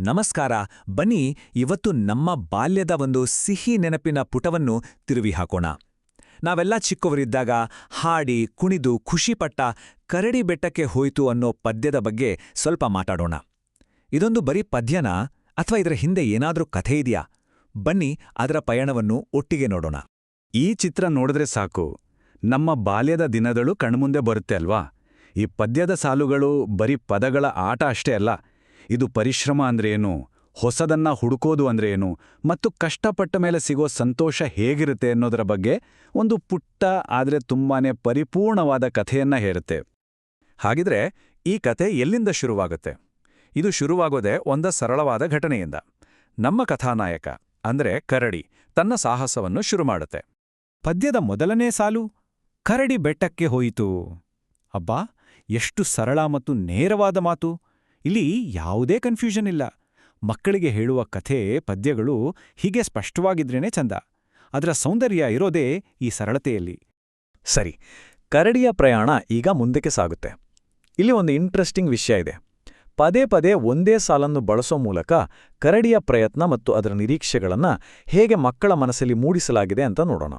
ನಮಸ್ಕಾರ. ಬನ್ನಿ ಇವತ್ತು ನಮ್ಮ ಬಾಲ್ಯದ ಒಂದು ಸಿಹಿ ನೆನಪಿನ ಪುಟವನ್ನು ತಿರುವಿ ಹಾಕೋಣ. ನಾವೆಲ್ಲ ಚಿಕ್ಕವರಿದ್ದಾಗ ಹಾಡಿ ಕುಣಿದು ಖುಷಿಪಟ್ಟ ಕರಡಿ ಬೆಟ್ಟಕ್ಕೆ ಹೋಯ್ತು ಅನ್ನೋ ಪದ್ಯದ ಬಗ್ಗೆ ಸ್ವಲ್ಪ ಮಾತಾಡೋಣ. ಇದೊಂದು ಬರೀ ಪದ್ಯನಾ ಅಥವಾ ಇದರ ಹಿಂದೆ ಏನಾದ್ರೂ ಕಥೆ ಇದೆಯಾ? ಬನ್ನಿ ಅದರ ಪಯಣವನ್ನು ಒಟ್ಟಿಗೆ ನೋಡೋಣ. ಈ ಚಿತ್ರ ನೋಡಿದ್ರೆ ಸಾಕು, ನಮ್ಮ ಬಾಲ್ಯದ ದಿನಗಳು ಕಣ್ಮುಂದೆ ಬರುತ್ತೆ ಅಲ್ವಾ? ಈ ಪದ್ಯದ ಸಾಲುಗಳು ಬರೀ ಪದಗಳ ಆಟ ಅಷ್ಟೇ ಅಲ್ಲ, ಇದು ಪರಿಶ್ರಮ ಅಂದ್ರೇನು, ಹೊಸದನ್ನ ಹುಡುಕೋದು ಅಂದ್ರೇನು ಮತ್ತು ಕಷ್ಟಪಟ್ಟ ಮೇಲೆ ಸಿಗೋ ಸಂತೋಷ ಹೇಗಿರುತ್ತೆ ಅನ್ನೋದರ ಬಗ್ಗೆ ಒಂದು ಪುಟ್ಟ ಆದರೆ ತುಂಬಾನೇ ಪರಿಪೂರ್ಣವಾದ ಕಥೆಯನ್ನ ಹೇರುತ್ತೆ. ಹಾಗಿದ್ರೆ ಈ ಕಥೆ ಎಲ್ಲಿಂದ ಶುರುವಾಗುತ್ತೆ? ಇದು ಶುರುವಾಗೋದೇ ಒಂದು ಸರಳವಾದ ಘಟನೆಯಿಂದ. ನಮ್ಮ ಕಥಾನಾಯಕ ಅಂದ್ರೆ ಕರಡಿ ತನ್ನ ಸಾಹಸವನ್ನು ಶುರು ಮಾಡುತ್ತೆ. ಪದ್ಯದ ಮೊದಲನೇ ಸಾಲು ಕರಡಿ ಬೆಟ್ಟಕ್ಕೆ ಹೋಯಿತು. ಅಬ್ಬಾ, ಎಷ್ಟು ಸರಳ ಮತ್ತು ನೇರವಾದ ಮಾತು! ಇಲ್ಲಿ ಯಾವುದೇ ಕನ್ಫ್ಯೂಷನ್ ಇಲ್ಲ. ಮಕ್ಕಳಿಗೆ ಹೇಳುವ ಕಥೆ ಪದ್ಯಗಳು ಹೀಗೆ ಸ್ಪಷ್ಟವಾಗಿದ್ರೇನೆ ಚಂದ. ಅದರ ಸೌಂದರ್ಯ ಇರೋದೇ ಈ ಸರಳತೆಯಲ್ಲಿ. ಸರಿ, ಕರಡಿಯ ಪ್ರಯಾಣ ಈಗ ಮುಂದಕ್ಕೆ ಸಾಗುತ್ತೆ. ಇಲ್ಲಿ ಒಂದು ಇಂಟ್ರೆಸ್ಟಿಂಗ್ ವಿಷಯ ಇದೆ. ಪದೇ ಪದೇ ಒಂದೇ ಸಾಲನ್ನು ಬಳಸೋ ಮೂಲಕ ಕರಡಿಯ ಪ್ರಯತ್ನ ಮತ್ತು ಅದರ ನಿರೀಕ್ಷೆಗಳನ್ನ ಹೇಗೆ ಮಕ್ಕಳ ಮನಸ್ಸಲ್ಲಿ ಮೂಡಿಸಲಾಗಿದೆ ಅಂತ ನೋಡೋಣ.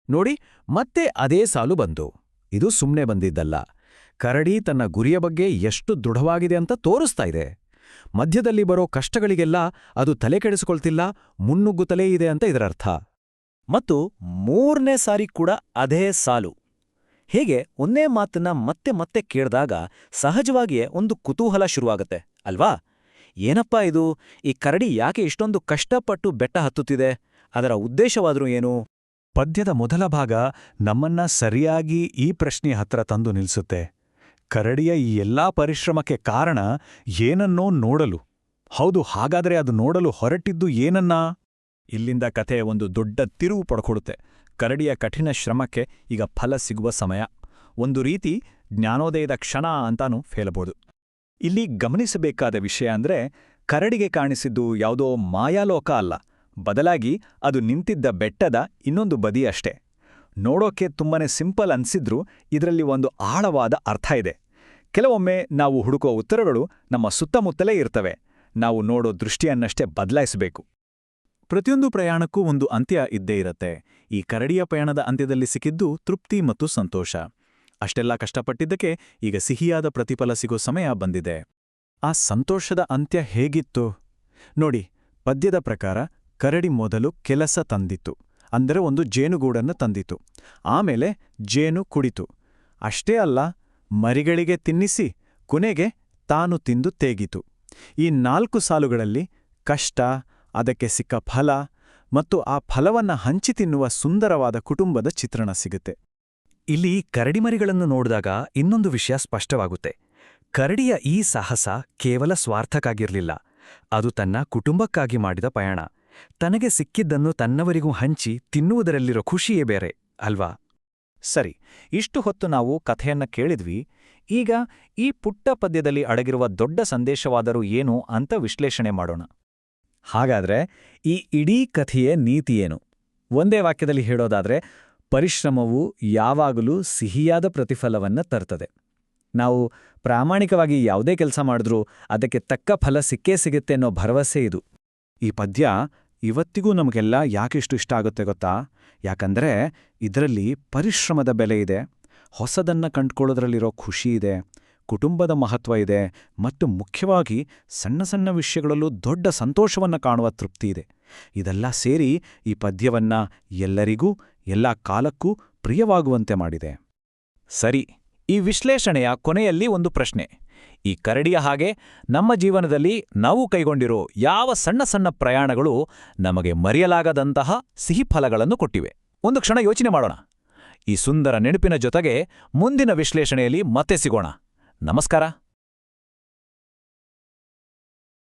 ನೋಡಿ, ಮತ್ತೆ ಅದೇ ಸಾಲು ಬಂತು. ಇದು ಸುಮ್ಮನೆ ಬಂದಿದ್ದಲ್ಲ. ಕರಡಿ ತನ್ನ ಗುರಿಯ ಬಗ್ಗೆ ಎಷ್ಟು ದೃಢವಾಗಿದೆ ಅಂತ ತೋರಿಸ್ತಾ ಇದೆ. ಮಧ್ಯದಲ್ಲಿ ಬರೋ ಕಷ್ಟಗಳಿಗೆಲ್ಲ ಅದು ತಲೆಕೆಡಿಸಿಕೊಳ್ತಿಲ್ಲ, ಮುನ್ನುಗ್ಗುತ್ತಲೇ ಇದೆ ಅಂತ ಇದರರ್ಥ. ಮತ್ತು ಮೂರನೇ ಸಾರಿ ಕೂಡ ಅದೇ ಸಾಲು. ಹೇಗೆ ಒಂದೇ ಮಾತನ್ನ ಮತ್ತೆ ಮತ್ತೆ ಕೇಳಿದಾಗ ಸಹಜವಾಗಿಯೇ ಒಂದು ಕುತೂಹಲ ಶುರುವಾಗತ್ತೆ ಅಲ್ವಾ? ಏನಪ್ಪಾ ಇದು, ಈ ಕರಡಿ ಯಾಕೆ ಇಷ್ಟೊಂದು ಕಷ್ಟಪಟ್ಟು ಬೆಟ್ಟ ಹತ್ತುತ್ತಿದೆ? ಅದರ ಉದ್ದೇಶವಾದ್ರೂ ಏನು? ಪದ್ಯದ ಮೊದಲ ಭಾಗ ನಮ್ಮನ್ನ ಸರಿಯಾಗಿ ಈ ಪ್ರಶ್ನೆ ಹತ್ರ ತಂದು ನಿಲ್ಲಿಸುತ್ತೆ. ಕರಡಿಯ ಈ ಎಲ್ಲಾ ಪರಿಶ್ರಮಕ್ಕೆ ಕಾರಣ ಏನನ್ನೋ ನೋಡಲು. ಹೌದು, ಹಾಗಾದ್ರೆ ಅದು ನೋಡಲು ಹೊರಟಿದ್ದು ಏನನ್ನ? ಇಲ್ಲಿಂದ ಕಥೆ ಒಂದು ದೊಡ್ಡ ತಿರುವು ಪಡ್ಕೊಡುತ್ತೆ. ಕರಡಿಯ ಕಠಿಣ ಶ್ರಮಕ್ಕೆ ಈಗ ಫಲ ಸಿಗುವ ಸಮಯ. ಒಂದು ರೀತಿ ಜ್ಞಾನೋದಯದ ಕ್ಷಣ ಅಂತಾನೂ ಹೇಳಬಹುದು. ಇಲ್ಲಿ ಗಮನಿಸಬೇಕಾದ ವಿಷಯ ಅಂದ್ರೆ, ಕರಡಿಗೆ ಕಾಣಿಸಿದ್ದು ಯಾವುದೋ ಮಾಯಾಲೋಕ ಅಲ್ಲ, ಬದಲಾಗಿ ಅದು ನಿಂತಿದ್ದ ಬೆಟ್ಟದ ಇನ್ನೊಂದು ಬದಿ ಅಷ್ಟೇ. ನೋಡೋಕೆ ತುಂಬಾನೇ ಸಿಂಪಲ್ ಅನ್ಸಿದ್ರೂ ಇದರಲ್ಲಿ ಒಂದು ಆಳವಾದ ಅರ್ಥ ಇದೆ. ಕೆಲವೊಮ್ಮೆ ನಾವು ಹುಡುಕೋ ಉತ್ತರಗಳು ನಮ್ಮ ಸುತ್ತಮುತ್ತಲೇ ಇರ್ತವೆ. ನಾವು ನೋಡೋ ದೃಷ್ಟಿಯನ್ನಷ್ಟೇ ಬದಲಾಯಿಸಬೇಕು. ಪ್ರತಿಯೊಂದು ಪ್ರಯಾಣಕ್ಕೂ ಒಂದು ಅಂತ್ಯ ಇದ್ದೇ ಇರತ್ತೆ. ಈ ಕರಡಿಯ ಪಯಣದ ಅಂತ್ಯದಲ್ಲಿ ಸಿಕ್ಕಿದ್ದು ತೃಪ್ತಿ ಮತ್ತು ಸಂತೋಷ. ಅಷ್ಟೆಲ್ಲ ಕಷ್ಟಪಟ್ಟಿದ್ದಕ್ಕೆ ಈಗ ಸಿಹಿಯಾದ ಪ್ರತಿಫಲ ಸಿಗೋ ಸಮಯ ಬಂದಿದೆ. ಆ ಸಂತೋಷದ ಅಂತ್ಯ ಹೇಗಿತ್ತು ನೋಡಿ. ಪದ್ಯದ ಪ್ರಕಾರ ಕರಡಿ ಮೊದಲು ಕೆಲಸ ತಂದಿತ್ತು, ಅಂದರೆ ಒಂದು ಜೇನುಗೂಡನ್ನು ತಂದಿತು. ಆಮೇಲೆ ಜೇನು ಕುಡಿತು. ಅಷ್ಟೇ ಅಲ್ಲ, ಮರಿಗಳಿಗೆ ತಿನ್ನಿಸಿ ಕೊನೆಗೆ ತಾನು ತಿಂದು ತೇಗಿತು. ಈ 4 ಸಾಲುಗಳಲ್ಲಿ ಕಷ್ಟ, ಅದಕ್ಕೆ ಸಿಕ್ಕ ಫಲ ಮತ್ತು ಆ ಫಲವನ್ನ ಹಂಚಿ ತಿನ್ನುವ ಸುಂದರವಾದ ಕುಟುಂಬದ ಚಿತ್ರಣ ಸಿಗುತ್ತೆ. ಇಲ್ಲಿ ಕರಡಿಮರಿಗಳನ್ನು ನೋಡಿದಾಗ ಇನ್ನೊಂದು ವಿಷಯ ಸ್ಪಷ್ಟವಾಗುತ್ತೆ. ಕರಡಿಯ ಈ ಸಾಹಸ ಕೇವಲ ಸ್ವಾರ್ಥಕ್ಕಾಗಿರ್ಲಿಲ್ಲ, ಅದು ತನ್ನ ಕುಟುಂಬಕ್ಕಾಗಿ ಮಾಡಿದ ಪಯಣ. ತನಗೆ ಸಿಕ್ಕಿದ್ದನ್ನು ತನ್ನವರಿಗೂ ಹಂಚಿ ತಿನ್ನುವುದರಲ್ಲಿರೋ ಖುಷಿಯೇ ಬೇರೆ ಅಲ್ವಾ? ಸರಿ, ಇಷ್ಟು ಹೊತ್ತು ನಾವು ಕಥೆಯನ್ನ ಕೇಳಿದ್ವಿ. ಈಗ ಈ ಪುಟ್ಟ ಪದ್ಯದಲ್ಲಿ ಅಡಗಿರುವ ದೊಡ್ಡ ಸಂದೇಶವಾದರೂ ಏನು ಅಂತ ವಿಶ್ಲೇಷಣೆ ಮಾಡೋಣ. ಹಾಗಾದ್ರೆ ಈ ಇಡೀ ಕಥೆಯೇ ನೀತಿಯೇನು? ಒಂದೇ ವಾಕ್ಯದಲ್ಲಿ ಹೇಳೋದಾದ್ರೆ, ಪರಿಶ್ರಮವು ಯಾವಾಗಲೂ ಸಿಹಿಯಾದ ಪ್ರತಿಫಲವನ್ನ ತರ್ತದೆ. ನಾವು ಪ್ರಾಮಾಣಿಕವಾಗಿ ಯಾವುದೇ ಕೆಲಸ ಮಾಡಿದ್ರೂ ಅದಕ್ಕೆ ತಕ್ಕ ಫಲ ಸಿಕ್ಕೇ ಸಿಗುತ್ತೆ ಅನ್ನೋ ಭರವಸೆ ಇದು. ಈ ಪದ್ಯ ಇವತ್ತಿಗೂ ನಮಗೆಲ್ಲ ಯಾಕಿಷ್ಟು ಇಷ್ಟ ಆಗುತ್ತೆ ಗೊತ್ತಾ? ಯಾಕಂದ್ರೆ ಇದರಲ್ಲಿ ಪರಿಶ್ರಮದ ಬೆಲೆ ಇದೆ, ಹೊಸದನ್ನ ಕಂಡ್ಕೊಳ್ಳೋದ್ರಲ್ಲಿರೋ ಖುಷಿ ಇದೆ, ಕುಟುಂಬದ ಮಹತ್ವ ಇದೆ ಮತ್ತು ಮುಖ್ಯವಾಗಿ ಸಣ್ಣ ಸಣ್ಣ ವಿಷಯಗಳಲ್ಲೂ ದೊಡ್ಡ ಸಂತೋಷವನ್ನ ಕಾಣುವ ತೃಪ್ತಿ ಇದೆ. ಇದೆಲ್ಲ ಸೇರಿ ಈ ಪದ್ಯವನ್ನ ಎಲ್ಲರಿಗೂ ಎಲ್ಲ ಕಾಲಕ್ಕೂ ಪ್ರಿಯವಾಗುವಂತೆ ಮಾಡಿದೆ. ಸರಿ, ಈ ವಿಶ್ಲೇಷಣೆಯ ಕೊನೆಯಲ್ಲಿ ಒಂದು ಪ್ರಶ್ನೆ. ಈ ಕರಡಿಯ ಹಾಗೆ ನಮ್ಮ ಜೀವನದಲ್ಲಿ ನಾವು ಕೈಗೊಂಡಿರೋ ಯಾವ ಸಣ್ಣ ಸಣ್ಣ ಪ್ರಯಾಣಗಳು ನಮಗೆ ಮರೆಯಲಾಗದಂತಹ ಸಿಹಿ ಫಲಗಳನ್ನು ಕೊಟ್ಟಿವೆ? ಒಂದು ಕ್ಷಣ ಯೋಚನೆ ಮಾಡೋಣ. ಈ ಸುಂದರ ನೆನಪಿನ ಜೊತೆಗೆ ಮುಂದಿನ ವಿಶ್ಲೇಷಣೆಯಲ್ಲಿ ಮತ್ತೆ ಸಿಗೋಣ. ನಮಸ್ಕಾರ.